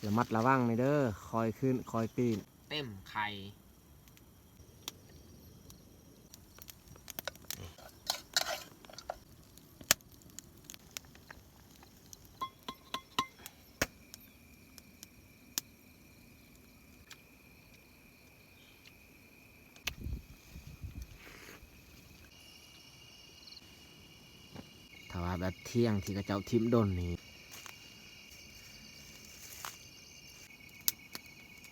ระมัดระวังในเด้อคอยขึ้นคอยปีนเต็มไข่ถ้าว่าแบบเที่ยงที่กระเจ้าทิมดนนี่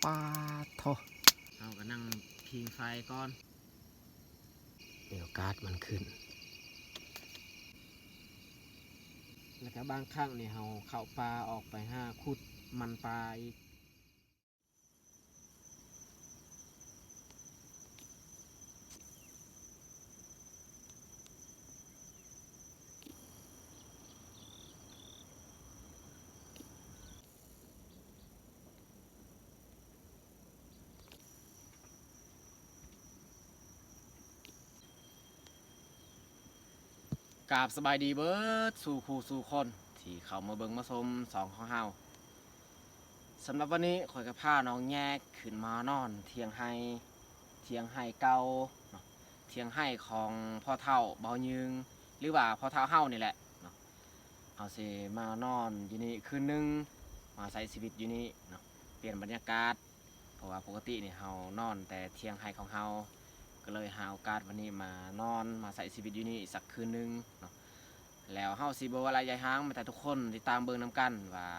ป้าทอเอาก็นั่งพิงไฟก่อนเดี๋ยวก๊าซมันขึ้นแล้วก็บางครั้งนี่เราเข้าปลาออกไปห้าขุดมันปลาอีกกราบสบายดีเบิดสู่ครูสู่คนที่เขามาเบิ่งมาชมสองของเฮาสำหรับวันนี้ข่อยกับผ้าน้องแยกขึ้นมานอนเทียงไห้เก่าเนาะเทียงไห้ของพ่อเฒ่าเบายึงหรือว่าพ่อเฒ่าเฮานี่แหละเนาะเฮาสิมานอนอยู่นี่คืนนึงมาใช้ชีวิตอยู่นี่เนาะเปลี่ยนบรรยากาศเพราะว่าปกตินี่เฮานอนแต่เทียงไห้ของเฮาก็เลยหาโอกาสวันนี้มานอนมาใช้ชีวิตอยู่นี่สักคืนนึงเนาะแล้วเฮาสิบ่ว่าระยะห่างมาแต่ทุกคนที่ตามเบิ่งนํกันว่า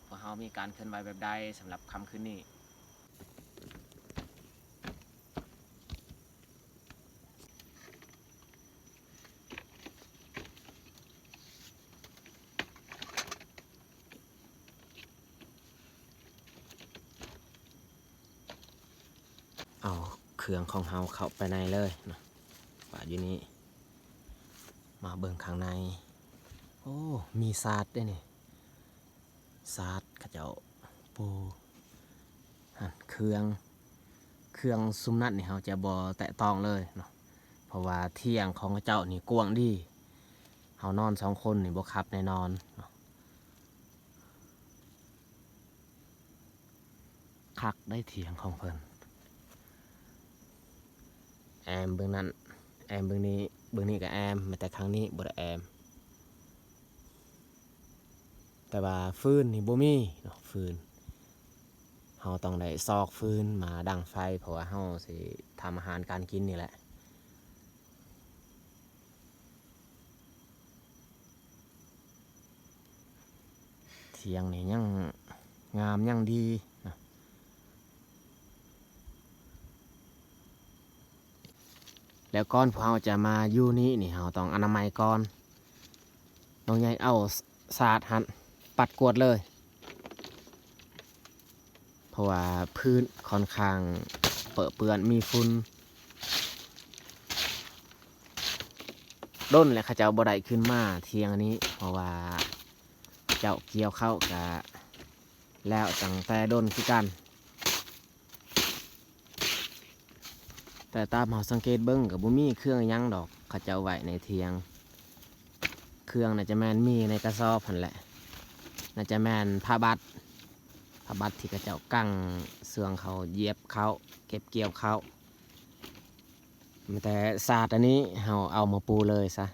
พวกเฮามีการเคลื่อนไหวแบบใดสำหรับค่ำคืนนี้เอาเครื่องของเฮาเข้าไปในเลยเนาะว่าอยู่นี่มาเบิ่งข้างในโอ้มีซาดด้วยนี่ซาดเขาเจ้าปูหั่นเครื่องซุมนัดนี่เฮาจะบ่แตะต้องเลยเนาะเพราะว่าเที่ยงของเจ้านี่กว้างดีเฮานอน2คนนี่บ่คับแน่นอนเนาะคักได้เที่ยงของเพิ่นแอมเบื้องนั้นแอมเบื้องนี้ก็แอมแต่ครั้งนี้บ่ได้แอมแต่ว่าฟืนนี่บ่มีเนาะฟืนเฮาต้องได้ซอกฟืนมาดังไฟเพราะว่าเฮาสิทำอาหารการกินนี่แหละเทียงนี่ยังงามยังดีนะแล้วก่อนพวกเฮาจะมาอยู่นี่นี่เฮาต้องอนามัยก่อนน้องใหญ่เอาสาดหันปัดกวดเลยเพราะว่าพื้นค่อนข้างเปื้อนมีฝุ่นด้นแหละเขาเจ้าบ่ได้ขึ้นมาเที่ยงอันนี้เพราะว่าเจ้าเกี่ยวเข้ากะแล้วตั้งแต่ด้นคือกันแต่ตามเฮาสังเกตเบิ่งกับบ่มีเครื่องยังดอกเขาเจ้าไว้ในเที่ยงเครื่องน่าจะแม่นมีในกระสอบหั่นแหละน่าจะแม่นผ้าบัดที่เขาเจ้ากั้งเสื่องเขาเย็บเขาเก็บเกี่ยวเขาแต่ศาสตร์อันนี้เราเอามาปูเลยซะ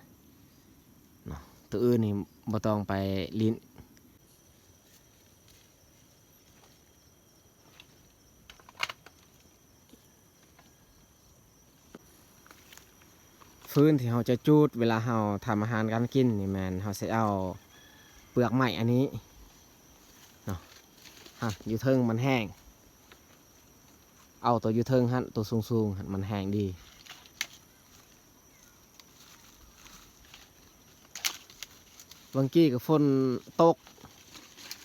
เนาะตัวอื่นนี่บ่ต้องไปลิ้นฟืนที่เราจะจูดเวลาเราทำอาหารการกินนี่แมนเราจะเอาเปลือกไม้อันนี้เนาะอยู่เทิงมันแห้งเอาตัวอยู่เทิงฮะตัวสูงมันแห้งดีบางกี้กับฝนตก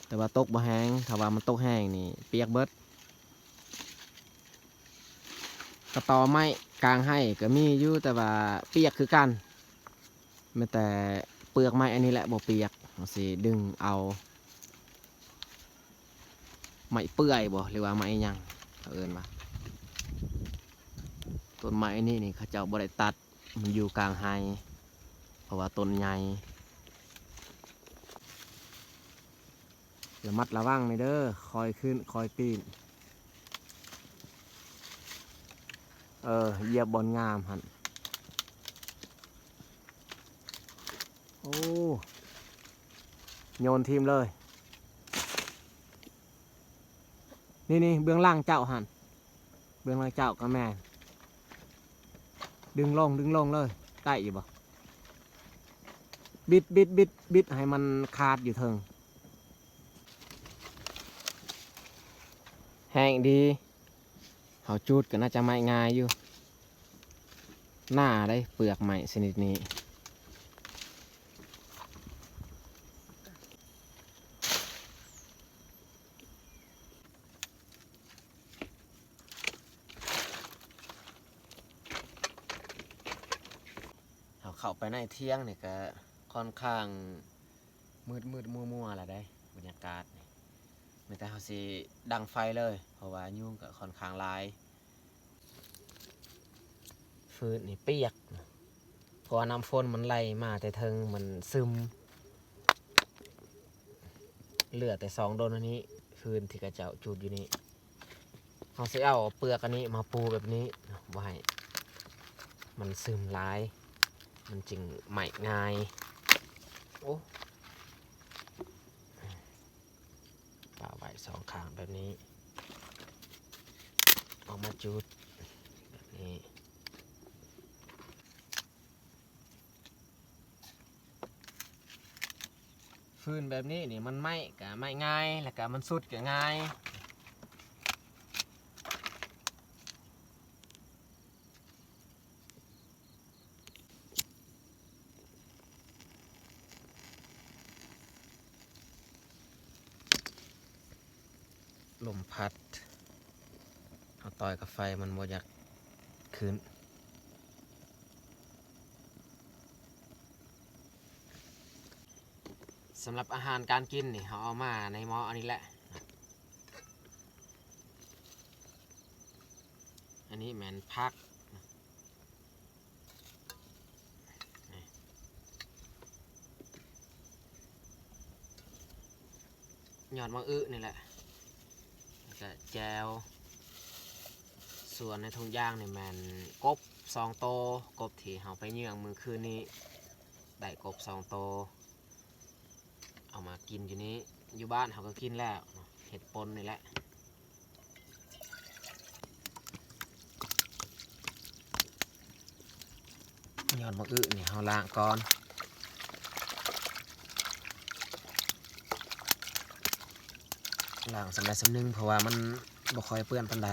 แต่ว่าตกบ่แห้งถ้าว่ามันตกแห้งนี่เปียกเบิดกระตอไม้กลางให้ก็มีอยู่แต่ว่าเปียกคือกันไม่แต่เปลือกไม้อันนี้แหละบ่เปียกเราสิดึงเอาไม้เปื่อยบ่หรือว่าไม้หยังเขาเอิ้นว่าต้นไม้นี่เขาเจ้าบ่ได้ตัดมันอยู่กลางไฮเพราะว่าต้นใหญ่ ระมัดระวังในเด้อคอยขึ้นคอยปีนเหยียบบอลงามหันโอ้โยนทีมเลยนี่เบื้องล่างเจ้าหันเบื้องล่างเจ้าก็แม่นดึงลงเลยได้อยู่บ่บิดให้มันขาดอยู่เทิงแห้งดีเขาจูดก็น่าจะไม่ง่ายอยู่หน้าได้เปลือกใหม่ชนิดนี้เขาเข้าไปในเที่ยงนี่ก็ค่อนข้างมืดมัวๆแหละได้บรรยากาศนี่ไม่แต่เขาสิดังไฟเลยเพราะว่ายุ่งก็ค่อนข้างหลายฟืนนี่เปียกเพราะว่าน้ำฝนมันไหลมาแต่เทิงมันซึมเหลือแต่2 โดนอันนี้ฟืนที่กระเจ้าจูดอยู่นี่เขาสิเอาเปลือกอันนี้มาปูแบบนี้ไว้มันซึมหลายมันจึงไหม้ง่ายโอ้ป่าไว้2 ข้างแบบนี้ออกมาจูดแบบนี้ฟืนแบบนี้นี่มันไหม้ก็ไหม้ง่ายแล้วก็มันสุดก็ง่ายลมพัดเอาต่อยกับไฟมันบ่อยากขึ้นสำหรับอาหารการกินนี่เขาเอามาในหม้ออันนี้แหละอันนี้แมนพักหยอดมะอึนี่แหละแล้วก็แจวส่วนในถุงย่างนี่แมนกบ2 โตกบที่เขาไปเยื่องมือคืนนี้ได้กบ2 โตเอามากินอยู่นี้อยู่บ้านเขาก็กินแล้วเห็ดปนนี่แหละหยอดมะอึนี่เขาล้างก่อนล้างสำหรับสำนึงเพราะว่ามันบ่ค่อยเปื้อนปานใด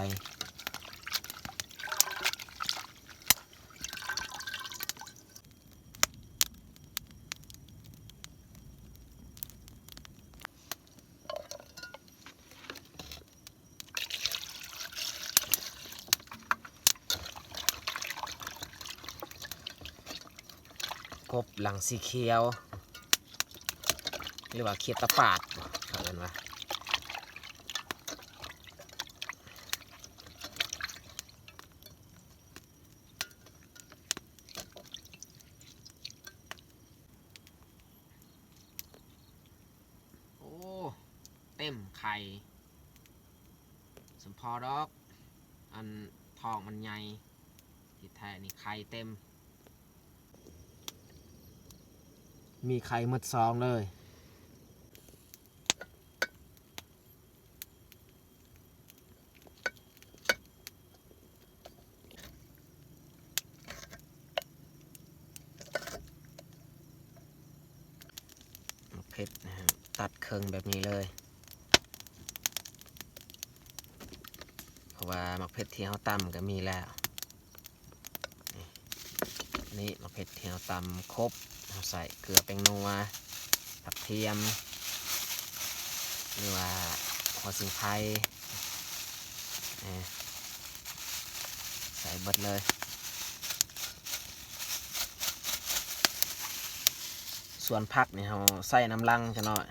กบหลังสีเขียวหรือว่าเขียดตะปาดเขาเรียกว่าโอ้เต็มไข่สมพอดอกอันทองมันใหญ่ที่แท้นี่ไข่เต็มมีไข่หมด2เลยเผ็ดนะฮะตัดเครื่องแบบนี้เลยเพราะว่ามักเผ็ดที่เขาตำก็มีแล้วนี่มักเผ็ดที่เขาตำครบเราใส่เกลือแป้งนัวผักเทียมหรือว่าหัวสิงไทยใส่เบิดเลยส่วนผักนี่เราใส่น้ำลังจะหน่อย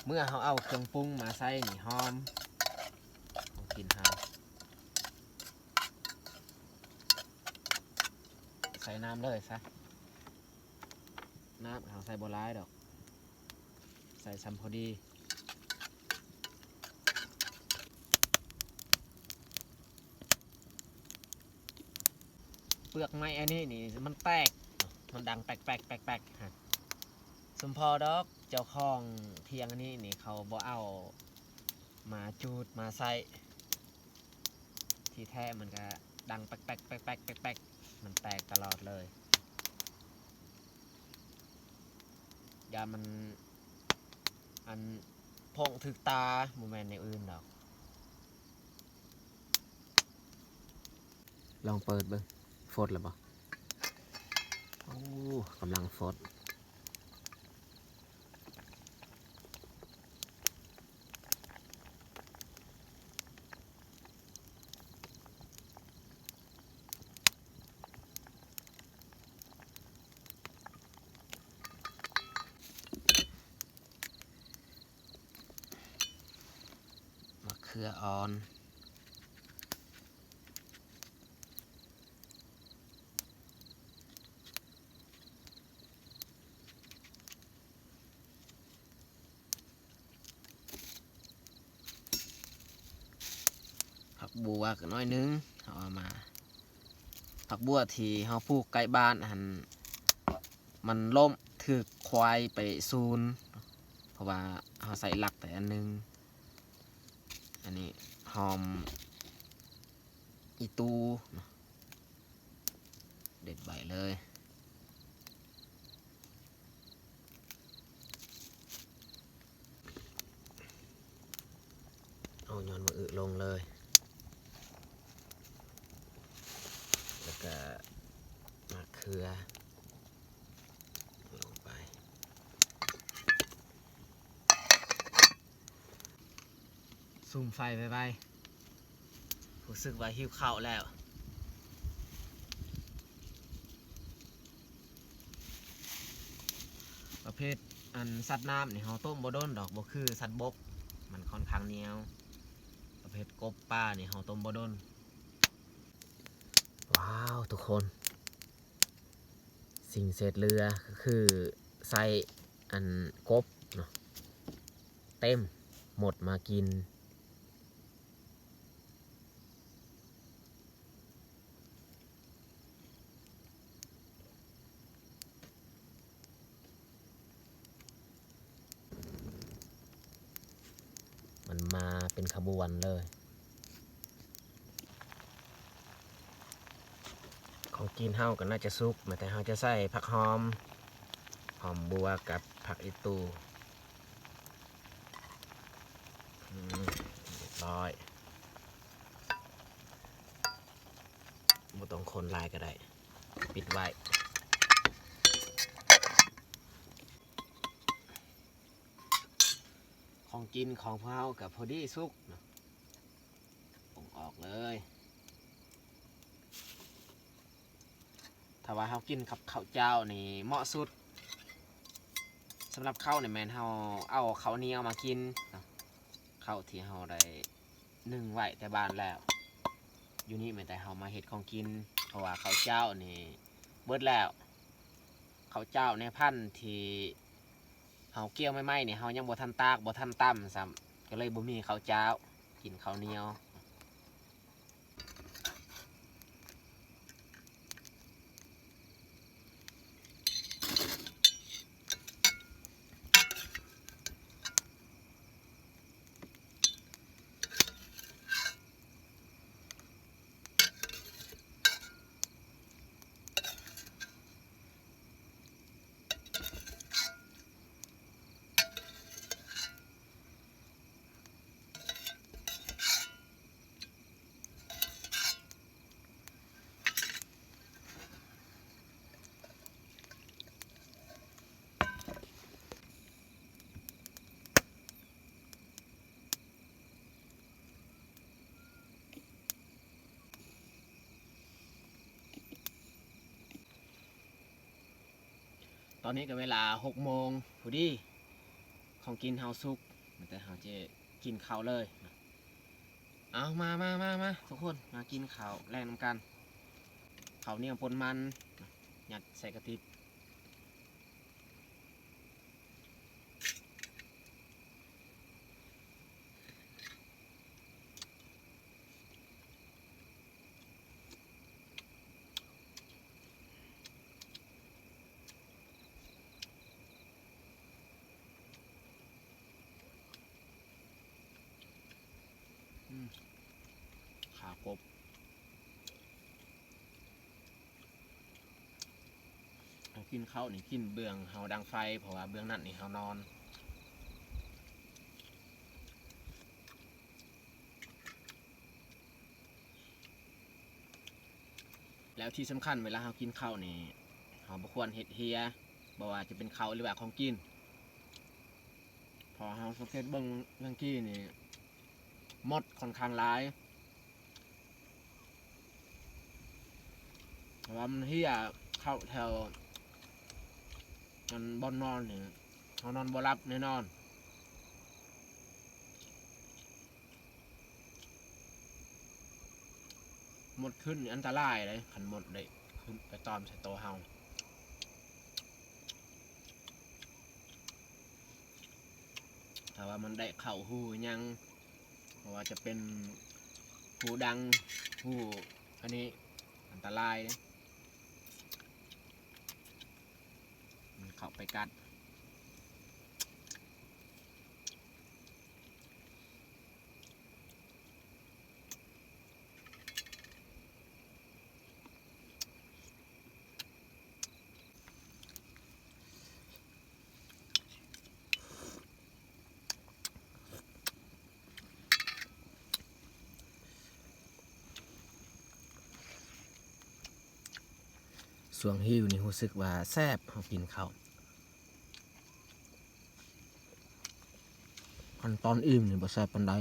เมื่อเราเอาเครื่องปรุงมาใส่นี่หอมของกินเรา ใส่น้ำเลยซะน้ำเอาใส่บัวร้ายดอกใส่ซ้ำพอดีเปลือกไม้อันนี้นี่มันแตกมันดังแปลกฮะสมพอดอกเจ้าของเทียงอันนี้นี่เขาบ่เอามาจูดมาใส่ที่แท้มันก็ดังแปลกมันแตกตลอดเลยยามันอันพงถึกตาโมแมนในอื่นดอก ลองเปิดเบิ่งฟดแล้วบ่โอ้กำลังฟดมะเขืออ่อนผักบัวก็น้อยนึงเอามาผักบัวที่เฮาปลูกใกล้บ้านหันมันล่มถึกควายไปซูนเพราะว่าเฮาใส่หลักแต่อันนึงอันนี้หอมอีตูเด็ดใบเลยเอาย้อนมาอึลงเลยแล้วก็มะเขือลงไปซุ่มไฟไปรู้สึกว่าหิวข้าวแล้ว ประเภทอันสัตว์น้ำนี่เฮาต้มบ่โดนดอกบ่คือสัตว์บกมันค่อนข้างเหนียวประเภทกบปลานี่เฮาต้มบ่โดน ว้าวทุกคนสิ่งเศษเรือก็คือใส่อันกบเนาะเต็มหมดมากินมันมาเป็นขบวนเลยของกินเฮาก็น่าจะสุกแต่เฮาจะใส่ผักหอมบัวกับผักอีตูเรียบร้อยบ่ต้องคนลายก็ได้ปิดไว้ของกินของพวกเรากับพอดีสุกเนาะปรุงออกเลยถ้าว่าเฮากินกับข้าวเจ้านี่เหมาะสุดสำหรับข้าวเนี่ยแม่นเฮาเอาข้าวเหนียวมากินเนาะข้าวที่เฮาได้นึ่งไว้แต่บ้านแล้วอยู่นี่แม่นแต่เฮามาเฮ็ดของกินเพราะว่าข้าวเจ้านี่เบิดแล้วข้าวเจ้าในพันธุ์ที่เฮาเกี่ยวไม่ๆนี่เฮายังบ่ทันตากบ่ทันตำซ้ำก็เลยบ่มีข้าวเจ้ากินข้าวเหนียว ตอนนี้ก็เวลา6 โมงพอดีของกินเฮาสุกแต่เฮาจะกินข้าวเลยเอามาทุกคนมากินข้าวแรงน้ำกัน ข้าวเหนียวปนมันยัดใส่กระติบขากบเอากินข้าวนี่กินเบื้องเฮาดังไฟเพราะว่าเบื้องนั้นนี่เฮานอน แล้วที่สำคัญเวลาเรากินข้าวนี่เราบ่ควรเฮ็ดเฮียบ่ว่าจะเป็นข้าวหรือว่าของกินพอเราสังเกตเบิ่งเมื่อกี้นี่มดค่อนข้างหลายเพราะว่ามันเฮียเข้าแถวมันบ่นอนนี่เรานอนบ่หลับแน่นอนมดขึ้นนี่อันตรายเลยคันมดได้ขึ้นไปตอมใส่ตัวเฮาถ้าว่ามันได้เข้าหูยังเพราะว่าจะเป็นหูดังหูอันนี้อันตรายนะมันเข้าไปกัดส่วงหิวนี่รู้สึกว่าแซ่บเฮากินข้าวอันตอนอิ่มนี่บ่แซ่บปานใด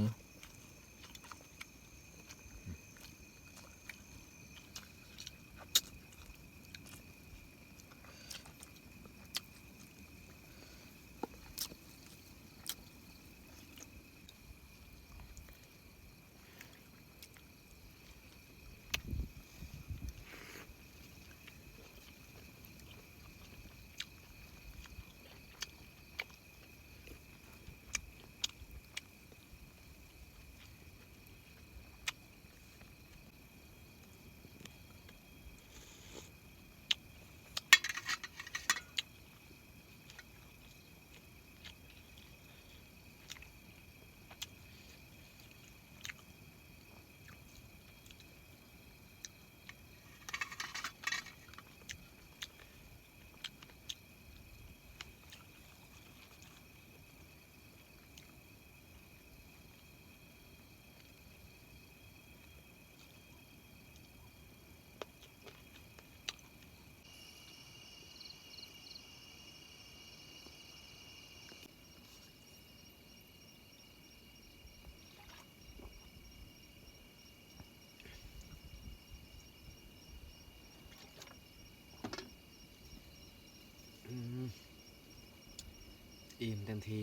อิ่มเต็มที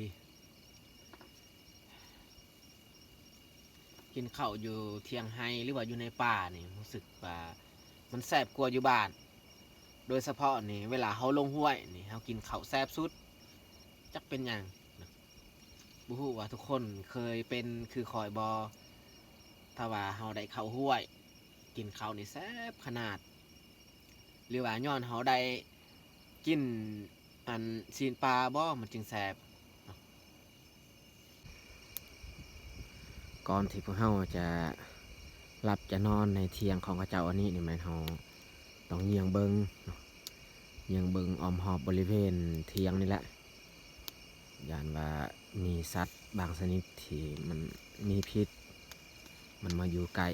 กินข้าวอยู่เทียงไฮหรือว่าอยู่ในป่านี่รู้สึกว่ามันแซ่บกว่าอยู่บ้าน โดยเฉพาะนี่เวลาเฮาลงห้วยนี่เฮากินข้าวแซ่บสุดจักเป็นหยังนะบ่ฮู้ว่าทุกคนเคยเป็นคือคอยบอถ้าว่าเฮาได้เข้าห้วย กินข้าวนี่แซ่บขนาด หรือว่าย้อนเฮาได้กินอันซีนปลาบ่มันจึงแซ่บ ก่อนที่พวกเฮาจะหลับจะนอนในเทียงของพระเจ้าอันนี้นี่แม่นเฮาต้องเยียงเบิงเนาะเยียงเบิงอ้อมหอบบริเวณเทียงนี่แหละย่านว่ามีสัตว์บางชนิดที่มันมีพิษมันมาอยู่ใกล้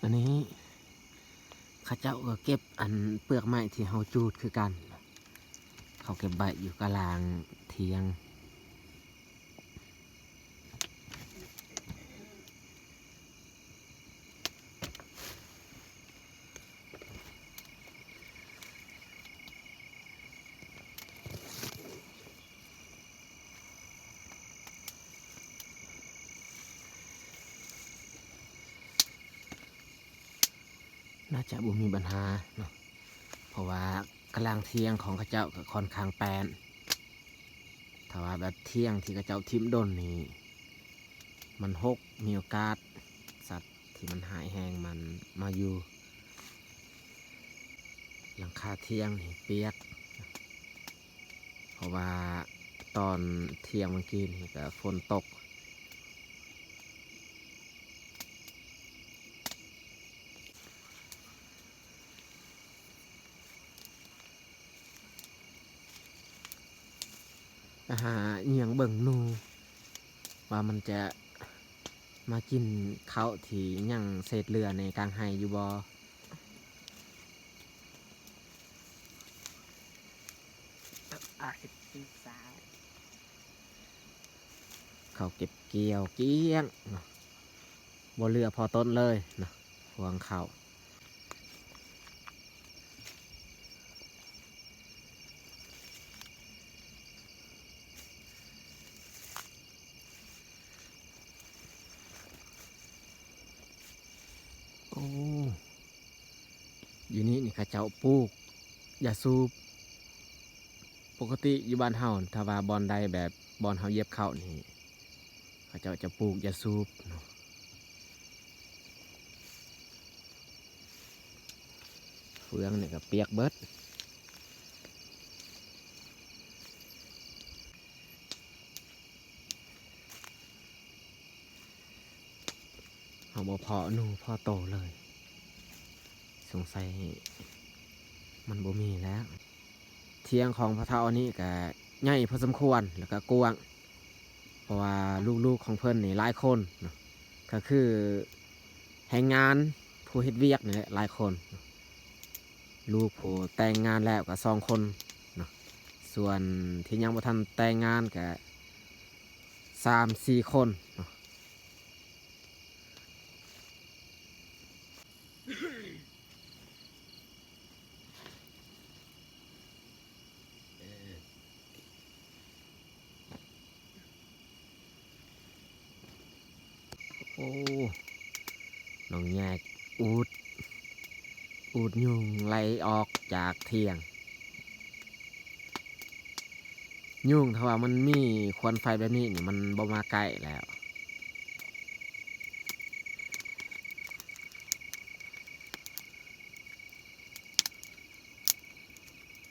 อันนี้ข้าเจ้าก็เก็บอันเปลือกไม้ที่เฮาจูดคือกันเขาเก็บใบอยู่กลางเทียง น่าจะบ่มีปัญหาเนาะเพราะว่ากลางเที่ยงของเขาเจ้าก็ค่อนข้างแปลนถ้าว่าแบบเที่ยงที่เขาเจ้าทิมดนนี่มันหกมีโอกาสสัตว์ที่มันหายแหงมันมาอยู่หลังคาเที่ยงนี่เปียกเพราะว่าตอนเที่ยงเมื่อกี้นี่ก็ฝนตกอาหารเอียงเบิ่งหนูว่ามันจะมากินข้าวที่ยังเศษเรือในกลางไฮอยู่บ่เขาเก็บเกี่ยวเกี้ยงเนาะบ่เรือพอต้นเลยเนาะพวงเขาโอ้อยู่นี่นี่เข้าเจ้าปลูกยาสูบปกติอยู่บ้านเฮาถ้าว่าบอนใดแบบบอนเฮาเหย็บเข้านี่เขาเจ้าจะปลูกยาสูบเนาะเฟืองนี่ก็เปียกเบิดเฮาบ่เพาะหนูเพาะโตเลยสงสัยมันบ่มีแล้ว เทียงของพระเท่านี้ก็ใหญ่พอสมควรแล้วก็กว้างเพราะว่าลูกๆของเพิ่นนี่หลายคนเนาะก็คือแรงงานผู้เฮ็ดเวียกนี่แหละหลายคนเนาะลูกผู้แต่งงานแล้วก็2 คนเนาะส่วนที่ยังบ่ทันแต่งงานก็3-4 คนเนาะโอ้น้องแยกอูดยุงไล่ออกจากเทียงยุงถ้าว่ามันมีควันไฟแบบนี้นี่มันบ่มาใกล้แล้ว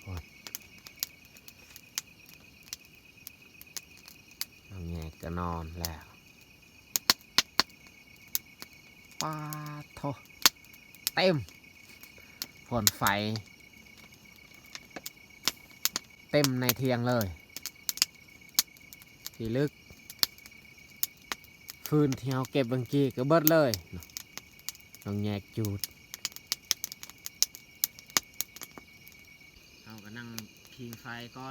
โอ้ยน้องแยกก็นอนแล้วปาโทเต็มพ่นไฟเต็มในเทียงเลยที่ลึกฟืนที่เราเก็บบางกีก็เบิดเลยน้องแยกจูดเราก็นั่งพิงไฟก่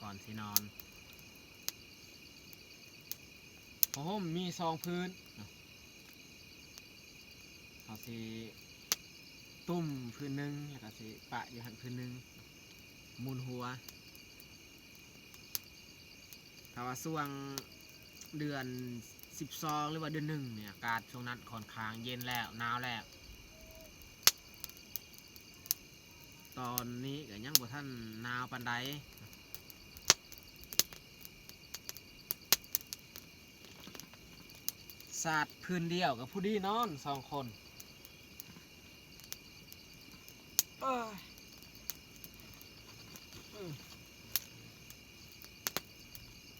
อนที่นอนเพราะผมมี2 พื้นเขาสิตุ่มพื้นหนึ่งแล้วก็สิปะอยู่หันพื้นหนึ่งมุนหัวถ้าว่าช่วงเดือน12หรือว่าเดือน1เนี่ยอากาศช่วงนั้นค่อนข้างเย็นแล้วหนาวแล้วตอนนี้ก็ยังบ่ทันหนาวปานใดสาดพื้นเดียวกับผู้ดีนอน2 คนเอ้ย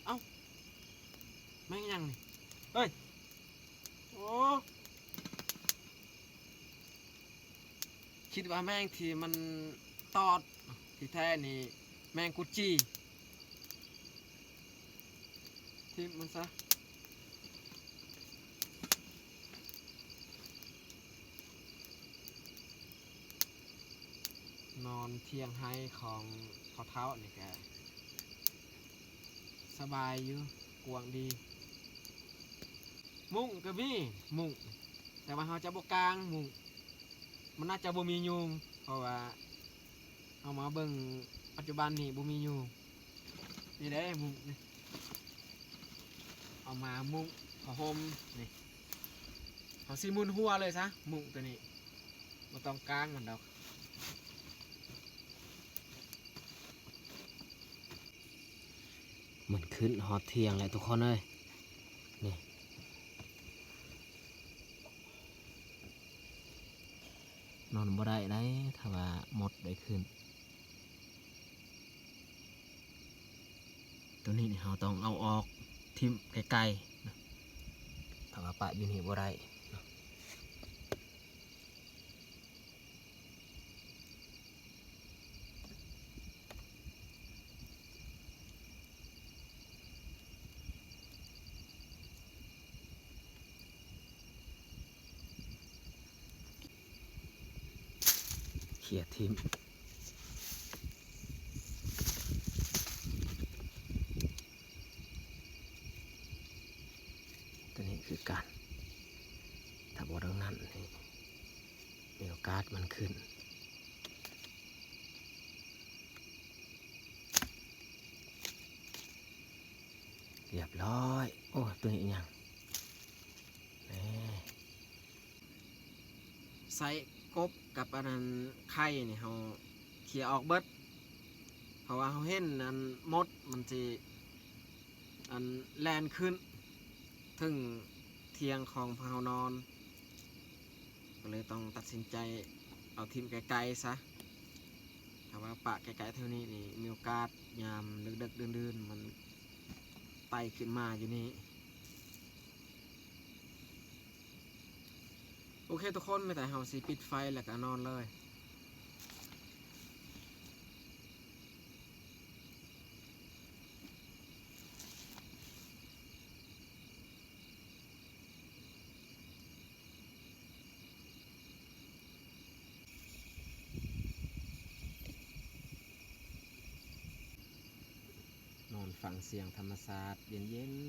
เอ้าแม่งยังนี่เฮ้ยโอ้คิดว่าแม่งที่มันตอดที่แท้นี่แมงกุจีที่มันซะนอนเทียงไห้ของเขาเท้านี่แกสบายอยู่กวางดีมุ้งก็มีมุ้งแต่ว่าเขาจะบกกลางมุ้งมันน่าจะบ่มียุงเพราะว่าเอามาเบิ่งปัจจุบันนี่บ่มียุงนี่ได้มุ้งนี่เอามามุ้งผ้าห่มนี่เขาซีมุนหัวเลยซะมุ้งตัวนี้ บ่ต้องกลางมันดอก เหมือนขึ้นฮอตเที่ยงเลยทุกคนเอ้ยนี่นอนบ่ได้ได้ถ้าว่าหมดได้ขึ้นตัวนี้เราต้องเอาออกทิ่มไกลๆนะถ้าว่าปะอยู่นี่บ่ได้นะเขี่ยทิ่มตัวนี้คือการถ้าบ่ดังนั้นนี่มีโอกาสมันขึ้นเรียบร้อยโอ้ตัวนี้ยังนี่ ใส่กบกับอันนั้นไข่นี่เฮาเขี่ยออกเบิดเพราะว่าเฮาเห็นอันมดมันสิอันแล่นขึ้นถึงเทียงของเฮานอนก็เลยต้องตัดสินใจเอาทิ่มไกลๆซะถ้าว่าปะไกลๆเท่านี้นี่มีโอกาสยามดึกๆดื่นๆมันไต่ขึ้นมาอยู่นี่โอเคทุกคนไม่แต่เฮาสิปิดไฟแล้วก็นอนเลยนอนฟังเสียงธรรมศาสตร์เย็นๆ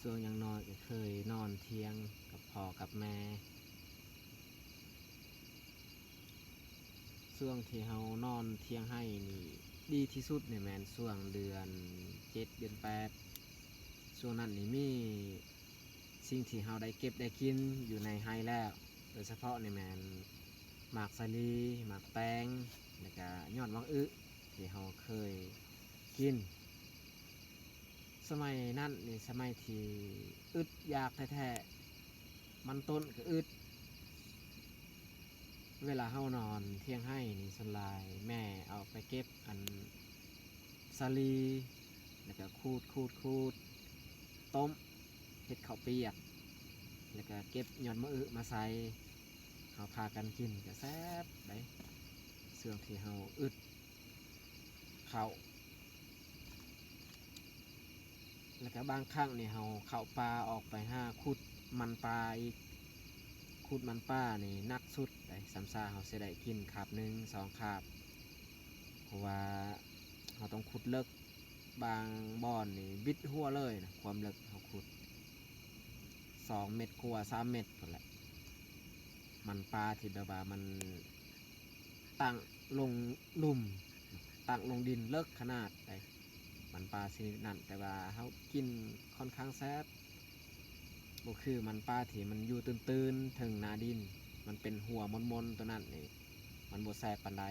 ส่วนยังน้อยก็เคยนอนเที่ยงกับพ่อกับแม่ช่วงที่เฮานอนเที่ยงให้นี่ดีที่สุดในแมนช่วงเดือน7 เดือน 8ช่วงนั้นนี่มีสิ่งที่เฮาได้เก็บได้กินอยู่ในไฮแล้วโดยเฉพาะในแมนหมากสาลีหมากแตงแล้วก็ยอดวังอึที่เฮาเคยกิน สมัยนั้นนี่สมัยที่อึดอยากแท้ๆมันต้นก็อึดเวลาเฮานอนเที่ยงให้นี่สวนหลายแม่เอาไปเก็บอันสาลีแล้วก็ขูดต้มเฮ็ดข้าวเปียกแล้วก็เก็บยอดมะอึมาใส่เฮาพากันกินก็แซ่บได้เสื่องที่เฮาอึดข้าวแล้วก็บางครั้งนี่เฮาเข้าป่าออกไปหาขุดมันปลาอีกขุดมันป่านี่นักสุดได้สำซาเฮาสิได้กินคาบหนึ่งสองคาบเพราะว่าเฮาต้องขุดเลิกบางบ่อนนี่บิดหัวเลยนะความลึกเฮาขุด2 เมตรกว่า3 เมตรพุ่นแหละมันปลาที่แบบว่ามันตั้งลงลุ่มตั้งลงดินเลิกขนาดได้มันปลาชนิดนั้นแต่ว่าเฮากินค่อนข้างแซ่บบ่คือมันปลาที่มันอยู่ตื้นๆถึงหน้าดินมันเป็นหัวมนๆตัวนั้นนี่มันบ่แซ่บปานใด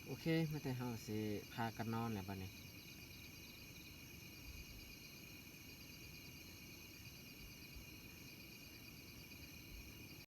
โอเคมาแต่เฮาสิพากันนอนแล้วบัดนี้